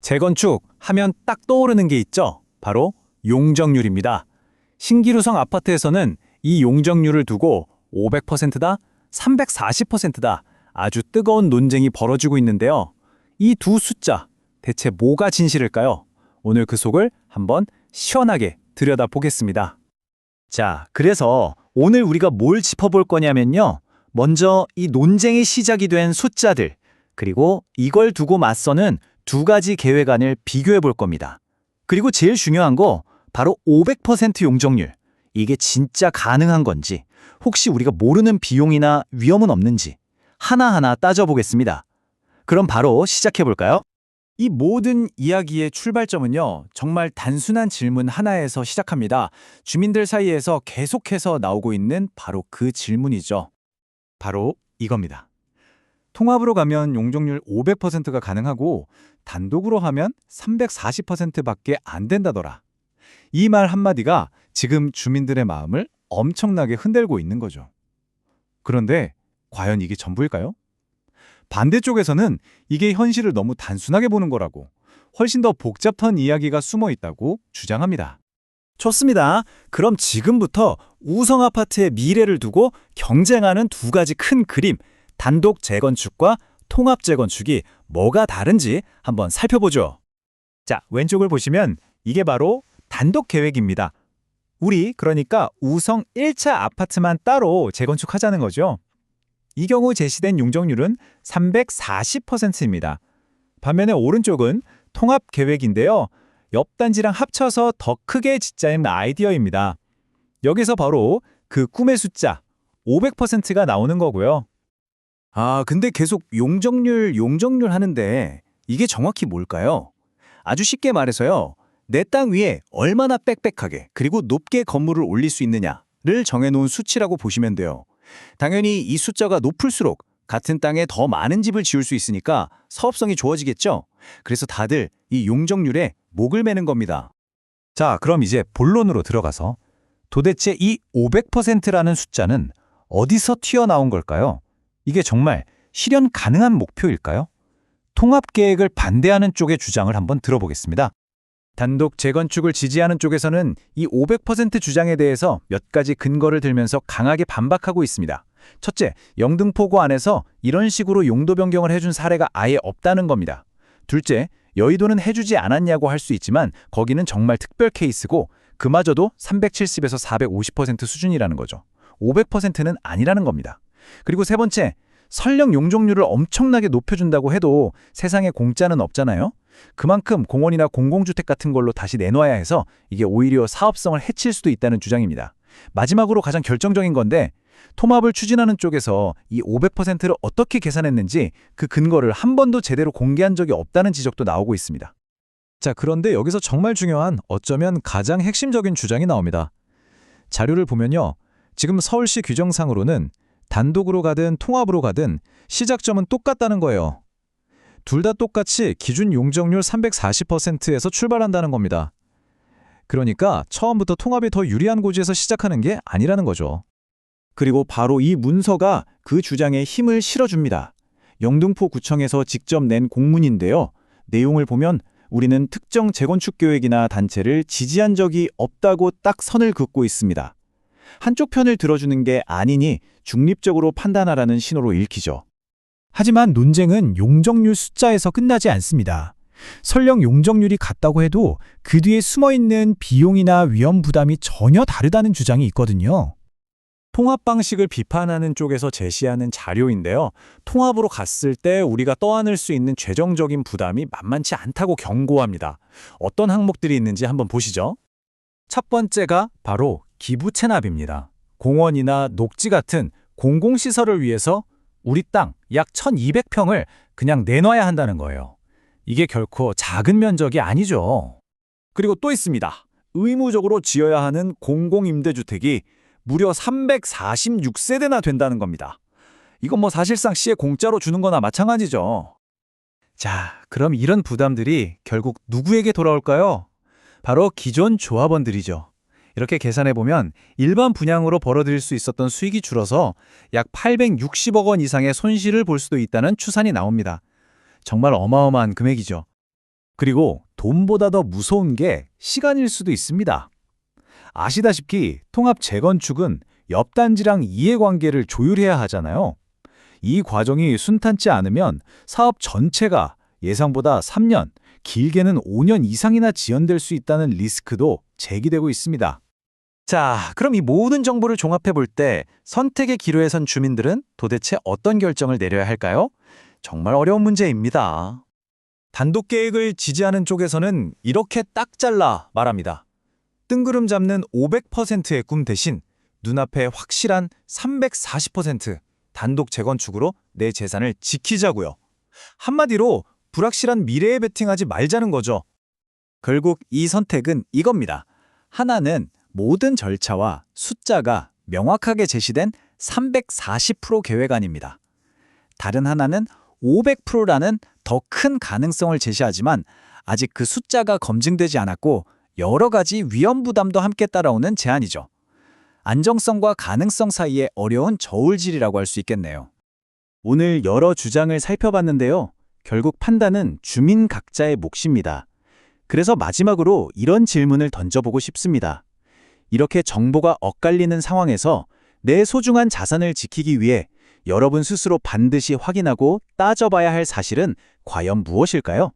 재건축 하면 딱 떠오르는 게 있죠. 바로 용적률입니다. 신기루성 아파트에서는 이 용적률을 두고 500%다, 340%다 아주 뜨거운 논쟁이 벌어지고 있는데요. 이 두 숫자, 대체 뭐가 진실일까요? 오늘 그 속을 한번 시원하게 들여다보겠습니다. 자, 그래서 오늘 우리가 뭘 짚어볼 거냐면요. 먼저 이 논쟁의 시작이 된 숫자들, 그리고 이걸 두고 맞서는 두 가지 계획안을 비교해 볼 겁니다. 그리고 제일 중요한 거 바로 500% 용적률. 이게 진짜 가능한 건지, 혹시 우리가 모르는 비용이나 위험은 없는지 하나하나 따져보겠습니다. 그럼 바로 시작해 볼까요? 이 모든 이야기의 출발점은요, 정말 단순한 질문 하나에서 시작합니다. 주민들 사이에서 계속해서 나오고 있는 바로 그 질문이죠. 바로 이겁니다. 통합으로 가면 용적률 500%가 가능하고 단독으로 하면 340%밖에 안 된다더라. 이 말 한마디가 지금 주민들의 마음을 엄청나게 흔들고 있는 거죠. 그런데 과연 이게 전부일까요? 반대쪽에서는 이게 현실을 너무 단순하게 보는 거라고, 훨씬 더 복잡한 이야기가 숨어 있다고 주장합니다. 좋습니다. 그럼 지금부터 우성아파트의 미래를 두고 경쟁하는 두 가지 큰 그림, 단독 재건축과 통합 재건축이 뭐가 다른지 한번 살펴보죠. 자, 왼쪽을 보시면 이게 바로 단독 계획입니다. 우리 그러니까 우성 1차 아파트만 따로 재건축하자는 거죠. 이 경우 제시된 용적률은 340%입니다. 반면에 오른쪽은 통합 계획인데요. 옆 단지랑 합쳐서 더 크게 짓자는 아이디어입니다. 여기서 바로 그 꿈의 숫자 500%가 나오는 거고요. 근데 계속 용적률 하는데 이게 정확히 뭘까요? 아주 쉽게 말해서요. 내 땅 위에 얼마나 빽빽하게 그리고 높게 건물을 올릴 수 있느냐를 정해놓은 수치라고 보시면 돼요. 당연히 이 숫자가 높을수록 같은 땅에 더 많은 집을 지을 수 있으니까 사업성이 좋아지겠죠? 그래서 다들 이 용적률에 목을 매는 겁니다. 자, 그럼 이제 본론으로 들어가서 도대체 이 500%라는 숫자는 어디서 튀어나온 걸까요? 이게 정말 실현 가능한 목표일까요? 통합 계획을 반대하는 쪽의 주장을 한번 들어보겠습니다. 단독 재건축을 지지하는 쪽에서는 이 500% 주장에 대해서 몇 가지 근거를 들면서 강하게 반박하고 있습니다. 첫째, 영등포구 안에서 이런 식으로 용도 변경을 해준 사례가 아예 없다는 겁니다. 둘째, 여의도는 해주지 않았냐고 할 수 있지만 거기는 정말 특별 케이스고 그마저도 370에서 450% 수준이라는 거죠. 500%는 아니라는 겁니다. 그리고 세 번째, 설령 용적률을 엄청나게 높여준다고 해도 세상에 공짜는 없잖아요. 그만큼 공원이나 공공주택 같은 걸로 다시 내놔야 해서 이게 오히려 사업성을 해칠 수도 있다는 주장입니다. 마지막으로 가장 결정적인 건데 통합을 추진하는 쪽에서 이 500%를 어떻게 계산했는지 그 근거를 한 번도 제대로 공개한 적이 없다는 지적도 나오고 있습니다. 자, 그런데 여기서 정말 중요한 어쩌면 가장 핵심적인 주장이 나옵니다. 자료를 보면요. 지금 서울시 규정상으로는 단독으로 가든 통합으로 가든 시작점은 똑같다는 거예요. 둘 다 똑같이 기준 용적률 340%에서 출발한다는 겁니다. 그러니까 처음부터 통합이 더 유리한 고지에서 시작하는 게 아니라는 거죠. 그리고 바로 이 문서가 그 주장에 힘을 실어줍니다. 영등포구청에서 직접 낸 공문인데요. 내용을 보면 우리는 특정 재건축 계획이나 단체를 지지한 적이 없다고 딱 선을 긋고 있습니다. 한쪽 편을 들어주는 게 아니니 중립적으로 판단하라는 신호로 읽히죠. 하지만 논쟁은 용적률 숫자에서 끝나지 않습니다. 설령 용적률이 같다고 해도 그 뒤에 숨어있는 비용이나 위험 부담이 전혀 다르다는 주장이 있거든요. 통합 방식을 비판하는 쪽에서 제시하는 자료인데요. 통합으로 갔을 때 우리가 떠안을 수 있는 재정적인 부담이 만만치 않다고 경고합니다. 어떤 항목들이 있는지 한번 보시죠. 첫 번째가 바로 기부 체납입니다. 공원이나 녹지 같은 공공시설을 위해서 우리 땅 약 1200평을 그냥 내놔야 한다는 거예요. 이게 결코 작은 면적이 아니죠. 그리고 또 있습니다. 의무적으로 지어야 하는 공공임대주택이 무려 346세대나 된다는 겁니다. 이건 뭐 사실상 시에 공짜로 주는 거나 마찬가지죠. 자, 그럼 이런 부담들이 결국 누구에게 돌아올까요? 바로 기존 조합원들이죠. 이렇게 계산해보면 일반 분양으로 벌어들일 수 있었던 수익이 줄어서 약 860억 원 이상의 손실을 볼 수도 있다는 추산이 나옵니다. 정말 어마어마한 금액이죠. 그리고 돈보다 더 무서운 게 시간일 수도 있습니다. 아시다시피 통합 재건축은 옆 단지랑 이해관계를 조율해야 하잖아요. 이 과정이 순탄치 않으면 사업 전체가 예상보다 3년, 길게는 5년 이상이나 지연될 수 있다는 리스크도 제기되고 있습니다. 자, 그럼 이 모든 정보를 종합해 볼 때 선택의 기로에 선 주민들은 도대체 어떤 결정을 내려야 할까요? 정말 어려운 문제입니다. 단독 계획을 지지하는 쪽에서는 이렇게 딱 잘라 말합니다. 뜬구름 잡는 500%의 꿈 대신 눈앞에 확실한 340% 단독 재건축으로 내 재산을 지키자고요. 한마디로 불확실한 미래에 베팅하지 말자는 거죠. 결국 이 선택은 이겁니다. 하나는 모든 절차와 숫자가 명확하게 제시된 340% 계획안입니다. 다른 하나는 500%라는 더 큰 가능성을 제시하지만 아직 그 숫자가 검증되지 않았고 여러 가지 위험 부담도 함께 따라오는 제안이죠. 안정성과 가능성 사이의 어려운 저울질이라고 할 수 있겠네요. 오늘 여러 주장을 살펴봤는데요. 결국 판단은 주민 각자의 몫입니다. 그래서 마지막으로 이런 질문을 던져보고 싶습니다. 이렇게 정보가 엇갈리는 상황에서 내 소중한 자산을 지키기 위해 여러분 스스로 반드시 확인하고 따져봐야 할 사실은 과연 무엇일까요?